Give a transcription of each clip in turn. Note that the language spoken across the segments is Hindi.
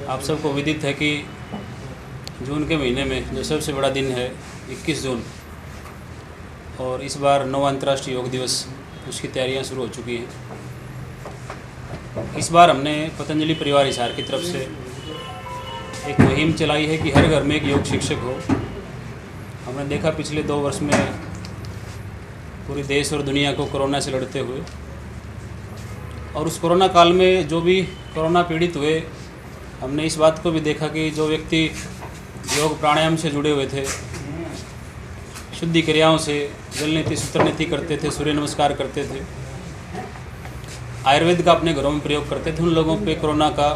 आप सबको विदित है कि जून के महीने में जो सबसे बड़ा दिन है 21 जून, और इस बार 9वां अंतर्राष्ट्रीय योग दिवस, उसकी तैयारियां शुरू हो चुकी हैं। इस बार हमने पतंजलि परिवार हिसार की तरफ से एक मुहिम चलाई है कि हर घर में एक योग शिक्षक हो। हमने देखा पिछले 2 वर्ष में पूरे देश और दुनिया को कोरोना से लड़ते हुए, और उस कोरोना काल में जो भी कोरोना पीड़ित हुए, हमने इस बात को भी देखा कि जो व्यक्ति योग प्राणायाम से जुड़े हुए थे, शुद्धि क्रियाओं से, जल नीति सूत्र नीति करते थे, सूर्य नमस्कार करते थे, आयुर्वेद का अपने घरों में प्रयोग करते थे, उन लोगों पे कोरोना का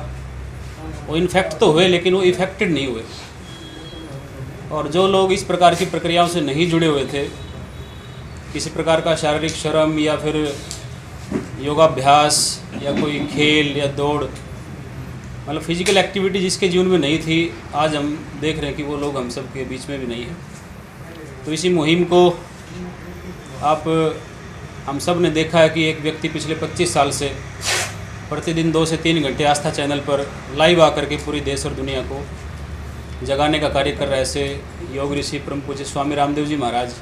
वो इन्फेक्ट तो हुए लेकिन वो इफेक्टेड नहीं हुए। और जो लोग इस प्रकार की प्रक्रियाओं से नहीं जुड़े हुए थे, किसी प्रकार का शारीरिक श्रम या फिर योगाभ्यास या कोई खेल या दौड़, मतलब फिजिकल एक्टिविटी जिसके जीवन में नहीं थी, आज हम देख रहे हैं कि वो लोग हम सब के बीच में भी नहीं हैं। तो इसी मुहिम को हम सब ने देखा है कि एक व्यक्ति पिछले 25 साल से प्रतिदिन 2 से 3 घंटे आस्था चैनल पर लाइव आकर के पूरी देश और दुनिया को जगाने का कार्य कर रहा है। ऐसे योग ऋषि परम पूज्य स्वामी रामदेव जी महाराज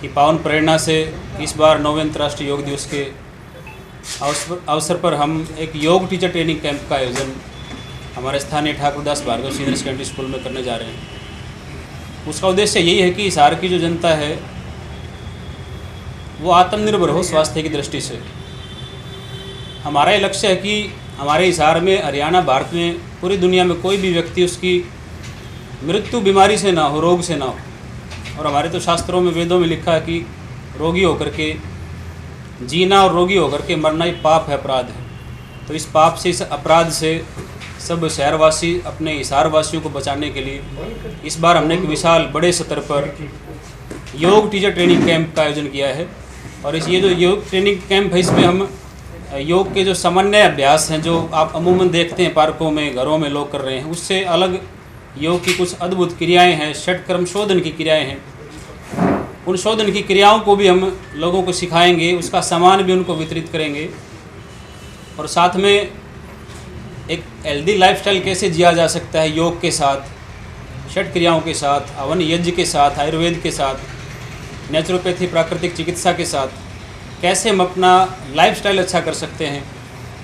की पावन प्रेरणा से इस बार 9वें अंतर्राष्ट्रीय योग दिवस के अवसर पर हम एक योग टीचर ट्रेनिंग कैंप का आयोजन हमारे स्थानीय Thakurdas Bhargava senior secondary school में करने जा रहे हैं। उसका उद्देश्य यही है कि हिसार की जो जनता है वो आत्मनिर्भर हो स्वास्थ्य की दृष्टि से। हमारा ये लक्ष्य है कि हमारे हिसार में, हरियाणा, भारत में, पूरी दुनिया में कोई भी व्यक्ति उसकी मृत्यु बीमारी से ना हो, रोग से ना हो। और हमारे तो शास्त्रों में, वेदों में लिखा है कि रोगी होकर के जीना और रोगी होकर के मरना ही पाप है, अपराध है। तो इस पाप से, इस अपराध से सब शहरवासी अपने हिसार वासियों को बचाने के लिए इस बार हमने एक विशाल बड़े स्तर पर योग टीचर ट्रेनिंग कैंप का आयोजन किया है। और ये जो योग ट्रेनिंग कैंप है, इसमें हम योग के जो सामान्य अभ्यास हैं जो आप अमूमन देखते हैं पार्कों में, घरों में लोग कर रहे हैं, उससे अलग योग की कुछ अद्भुत क्रियाएं हैं, षटकर्म शोधन की क्रियाएं हैं। उन शोधन की क्रियाओं को भी हम लोगों को सिखाएंगे, उसका सामान भी उनको वितरित करेंगे। और साथ में एक हेल्दी लाइफस्टाइल कैसे जिया जा सकता है योग के साथ, षट क्रियाओं के साथ, हवन यज्ञ के साथ, आयुर्वेद के साथ, नेचुरोपैथी प्राकृतिक चिकित्सा के साथ, कैसे हम अपना लाइफस्टाइल अच्छा कर सकते हैं,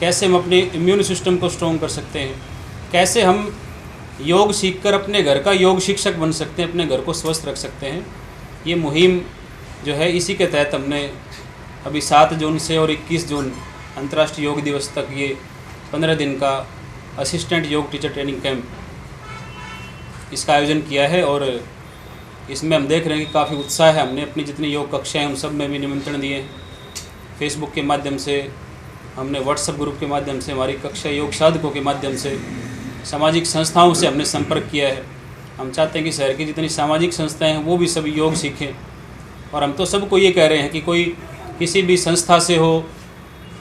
कैसे हम अपने इम्यून सिस्टम को स्ट्रॉन्ग कर सकते हैं, कैसे हम योग सीखकर अपने घर का योग शिक्षक बन सकते हैं, अपने घर को स्वस्थ रख सकते हैं। ये मुहिम जो है, इसी के तहत हमने अभी 7 जून से और 21 जून अंतर्राष्ट्रीय योग दिवस तक ये 15 दिन का असिस्टेंट योग टीचर ट्रेनिंग कैंप इसका आयोजन किया है। और इसमें हम देख रहे हैं कि काफ़ी उत्साह है। हमने अपनी जितनी योग कक्षाएं हैं उन सब में भी निमंत्रण दिए। फेसबुक के माध्यम से, हमने व्हाट्सएप ग्रुप के माध्यम से, हमारी कक्षा योग साधकों के माध्यम से, सामाजिक संस्थाओं से हमने संपर्क किया है। हम चाहते हैं कि शहर की जितनी सामाजिक संस्थाएं हैं वो भी सभी योग सीखें। और हम तो सबको ये कह रहे हैं कि कोई किसी भी संस्था से हो,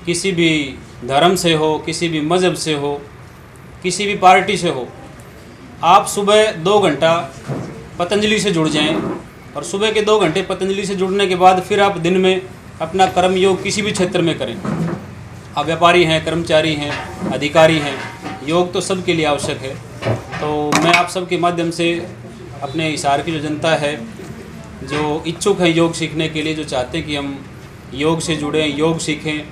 किसी भी धर्म से हो, किसी भी मज़हब से हो, किसी भी पार्टी से हो, आप सुबह 2 घंटा पतंजलि से जुड़ जाएं। और सुबह के 2 घंटे पतंजलि से जुड़ने के बाद फिर आप दिन में अपना कर्म योग किसी भी क्षेत्र में करें। आप व्यापारी हैं, कर्मचारी हैं, अधिकारी हैं, योग तो सबके लिए आवश्यक है। तो मैं आप सबके माध्यम से अपने हिसार की जो जनता है, जो इच्छुक है योग सीखने के लिए, जो चाहते हैं कि हम योग से जुड़ें, योग सीखें,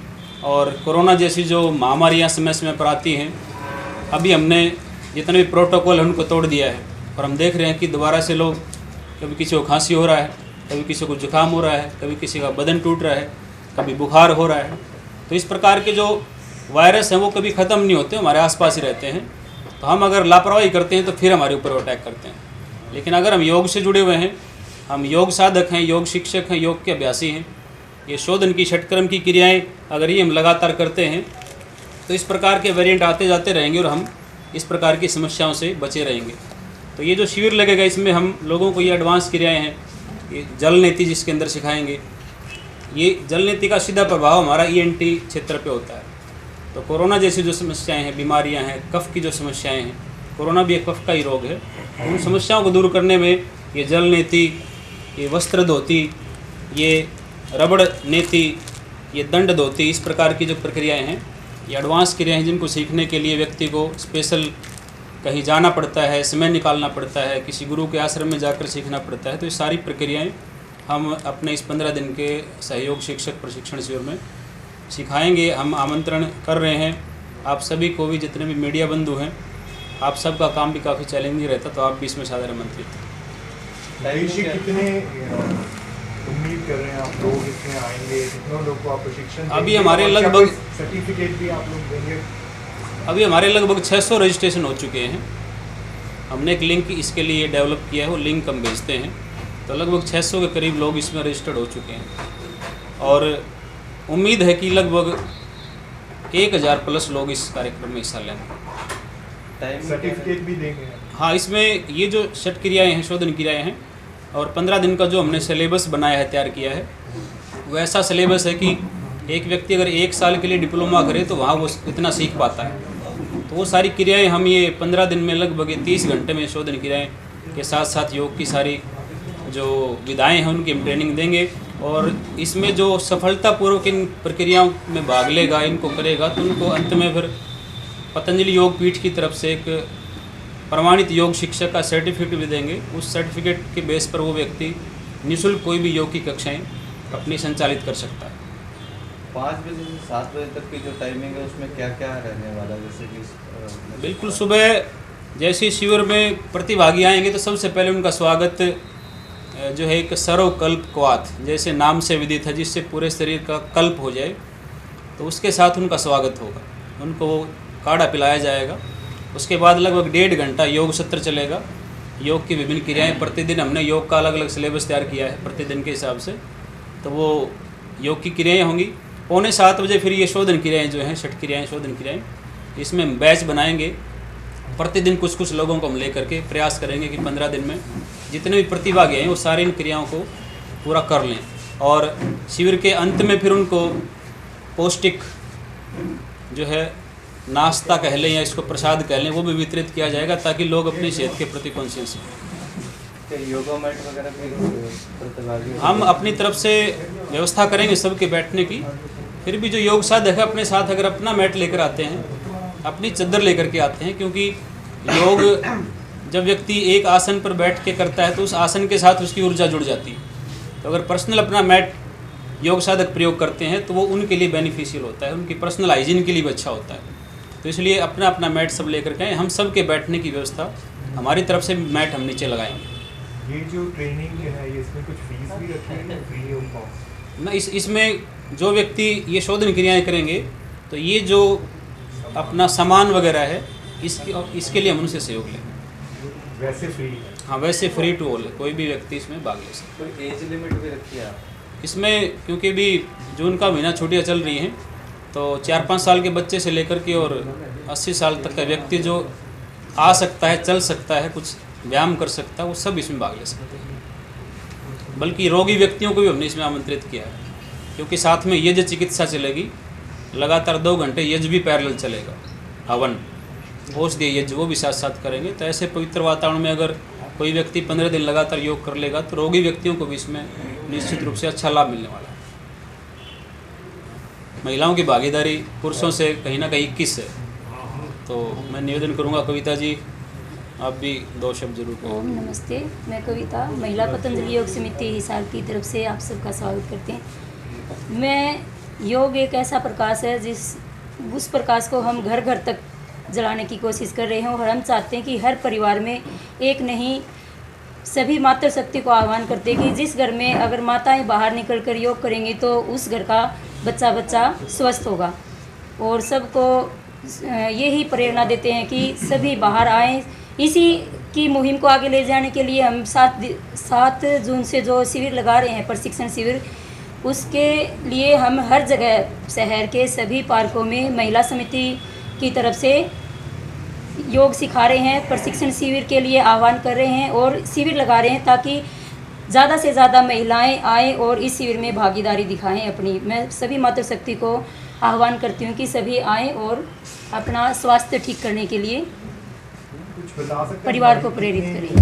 और कोरोना जैसी जो महामारियाँ समय समय पर आती हैं, अभी हमने जितने भी प्रोटोकॉल हैं उनको तोड़ दिया है। और हम देख रहे हैं कि दोबारा से लोग, कभी किसी को खांसी हो रहा है, कभी किसी को जुकाम हो रहा है, कभी किसी का बदन टूट रहा है, कभी बुखार हो रहा है। तो इस प्रकार के जो वायरस हैं वो कभी ख़त्म नहीं होते, हमारे आसपास ही रहते हैं। तो हम अगर लापरवाही करते हैं तो फिर हमारे ऊपर अटैक करते हैं। लेकिन अगर हम योग से जुड़े हुए हैं, हम योग साधक हैं, योग शिक्षक हैं, योग के अभ्यासी हैं, ये शोधन की, षटकर्म की क्रियाएँ अगर ये हम लगातार करते हैं तो इस प्रकार के वेरिएंट आते जाते रहेंगे और हम इस प्रकार की समस्याओं से बचे रहेंगे। तो ये जो शिविर लगेगा, इसमें हम लोगों को ये एडवांस क्रियाएँ हैं, ये जल नीति जिसके अंदर सिखाएंगे। ये जल नीति का सीधा प्रभाव हमारा ENT क्षेत्र पे होता है। तो कोरोना जैसी जो समस्याएं हैं, बीमारियां हैं, कफ की जो समस्याएं हैं, कोरोना भी एक कफ का ही रोग है, उन समस्याओं को दूर करने में ये जल नीति, ये वस्त्र धोती, ये रबड़ नीति, ये दंड धोती, इस प्रकार की जो प्रक्रियाएं हैं, ये एडवांस क्रियाएं हैं जिनको सीखने के लिए व्यक्ति को स्पेशल कहीं जाना पड़ता है, समय निकालना पड़ता है, किसी गुरु के आश्रम में जाकर सीखना पड़ता है। तो ये सारी प्रक्रियाएं हम अपने इस 15 दिन के सहयोग शिक्षक प्रशिक्षण शिविर में सिखाएंगे। हम आमंत्रण कर रहे हैं आप सभी को भी, जितने भी मीडिया बंधु हैं, आप सबका काम भी काफ़ी चैलेंजिंग रहता, तो आप भी इसमें सादर आमंत्रित हैं। कितने उम्मीद कर रहे हैं आप लोग इसमें आएंगे, कितनों लोग को आप प्रशिक्षण अभी हमारे लगभग सर्टिफिकेट भी आप लोग देंगे? अभी हमारे लगभग 600 रजिस्ट्रेशन हो चुके हैं। हमने एक लिंक इसके लिए डेवलप किया है, वो लिंक हम भेजते हैं, तो लगभग 600 के करीब लोग इसमें रजिस्टर्ड हो चुके हैं और उम्मीद है कि लगभग 1000 प्लस लोग इस कार्यक्रम में हिस्सा लेंगे। सर्टिफिकेट भी देंगे? हाँ, इसमें ये जो षट क्रियाएँ हैं, शोधन क्रियाएँ हैं, और 15 दिन का जो हमने सिलेबस बनाया है, तैयार किया है, वो ऐसा सिलेबस है कि एक व्यक्ति अगर 1 साल के लिए डिप्लोमा करे तो वहाँ वो इतना सीख पाता है। तो वो सारी क्रियाएं हम ये 15 दिन में लगभग 30 घंटे में शोधन क्रियाएं के साथ साथ योग की सारी जो विधाएं हैं उनकी हम ट्रेनिंग देंगे। और इसमें जो सफलतापूर्वक इन प्रक्रियाओं में भाग लेगा, इनको करेगा, तो उनको अंत में फिर पतंजलि योग पीठ की तरफ से एक प्रमाणित योग शिक्षक का सर्टिफिकेट भी देंगे। उस सर्टिफिकेट के बेस पर वो व्यक्ति निःशुल्क कोई भी योग की कक्षाएँ अपनी संचालित कर सकता है। 5 बजे से 7 बजे तक की जो टाइमिंग है उसमें क्या क्या रहने वाला है? जैसे कि बिल्कुल सुबह जैसे शिविर में प्रतिभागी आएंगे तो सबसे पहले उनका स्वागत जो है एक सर्वकल्प क्वाथ, जैसे नाम से विदित है, जिससे पूरे शरीर का कल्प हो जाए, तो उसके साथ उनका स्वागत होगा। उनको काढ़ा पिलाया जाएगा। उसके बाद लगभग 1.5 घंटा योग सत्र चलेगा। योग की विभिन्न क्रियाएं, प्रतिदिन हमने योग का अलग अलग सिलेबस तैयार किया है प्रतिदिन के हिसाब से, तो वो योग की क्रियाएं होंगी। 6:45 बजे फिर ये शोधन क्रियाएं जो हैं, षट क्रियाएं, शोधन क्रियाएं, इसमें बैच बनाएंगे। प्रतिदिन कुछ कुछ लोगों को हम लेकर के प्रयास करेंगे कि 15 दिन में जितने भी प्रतिभागी हैं वो सारी इन क्रियाओं को पूरा कर लें। और शिविर के अंत में फिर उनको पौष्टिक जो है नाश्ता कह लें या इसको प्रसाद कह लें, वो भी वितरित किया जाएगा ताकि लोग अपनी सेहत के प्रति कॉन्शियस हैं। योगा मैट वगैरह भी प्रतिभागी हम अपनी तरफ से व्यवस्था करेंगे सबके बैठने की। फिर भी जो योग साधक है अपने साथ अगर अपना मैट लेकर आते हैं, अपनी चद्दर लेकर के आते हैं, क्योंकि योग जब व्यक्ति एक आसन पर बैठ के करता है तो उस आसन के साथ उसकी ऊर्जा जुड़ जाती है। तो अगर पर्सनल अपना मैट योग साधक प्रयोग करते हैं तो वो उनके लिए बेनिफिशियल होता है, उनकी पर्सनल हाइजीन के लिए भी अच्छा होता है। तो इसलिए अपना अपना मैट सब लेकर के आए। हम सब के बैठने की व्यवस्था हमारी तरफ से मैट हम नीचे लगाएंगे। ये जो ट्रेनिंग है ये इसमें कुछ फीस भी रखी है? फ्री ऑफ कॉस्ट ना, इसमें जो व्यक्ति ये शोधन क्रियाएं करेंगे तो ये जो अपना सामान वगैरह है इसके लिए हम उनसे सहयोग लेंगे। वैसे फ्री है? हाँ, वैसे फ्री टू ऑल है, कोई भी व्यक्ति इसमें भाग ले सकता है। कोई एज लिमिट भी रखी है इसमें? क्योंकि भी जून का महीना छुट्टियाँ चल रही हैं, तो 4-5 साल के बच्चे से लेकर के और 80 साल तक का व्यक्ति जो आ सकता है, चल सकता है, कुछ व्यायाम कर सकता है, वो सब इसमें भाग ले सकते हैं। बल्कि रोगी व्यक्तियों को भी हमने इसमें आमंत्रित किया है, क्योंकि साथ में यज्ञ चिकित्सा चलेगी। लगातार 2 घंटे यज्ञ भी पैरेलल चलेगा। हवन, औषधीय यज्ञ, वो भी साथ साथ करेंगे। तो ऐसे पवित्र वातावरण में अगर कोई व्यक्ति 15 दिन लगातार योग कर लेगा तो रोगी व्यक्तियों को भी इसमें निश्चित रूप से अच्छा लाभ मिलने वाला है। महिलाओं की भागीदारी पुरुषों से कहीं ना कहीं 21 है। तो मैं निवेदन करूंगा, कविता जी आप भी 2 शब्द जरूर करें। ओम नमस्ते, मैं कविता महिला पतंजलि योग समिति हिसार की तरफ से आप सबका स्वागत करते हैं। मैं योग एक ऐसा प्रकाश है उस प्रकाश को हम घर घर तक जलाने की कोशिश कर रहे हैं और हम चाहते हैं कि हर परिवार में एक नहीं सभी मातृशक्ति को आह्वान करते हैं कि जिस घर में अगर माताएं बाहर निकलकर योग करेंगी तो उस घर का बच्चा स्वस्थ होगा। और सबको यही प्रेरणा देते हैं कि सभी बाहर आएँ। इसी की मुहिम को आगे ले जाने के लिए हम 7 जून से जो शिविर लगा रहे हैं, प्रशिक्षण शिविर, उसके लिए हम हर जगह शहर के सभी पार्कों में महिला समिति की तरफ से योग सिखा रहे हैं, प्रशिक्षण शिविर के लिए आह्वान कर रहे हैं और शिविर लगा रहे हैं ताकि ज़्यादा से ज़्यादा महिलाएं आएँ और इस शिविर में भागीदारी दिखाएं अपनी। मैं सभी मातृशक्ति को आह्वान करती हूं कि सभी आएँ और अपना स्वास्थ्य ठीक करने के लिए परिवार को प्रेरित करें।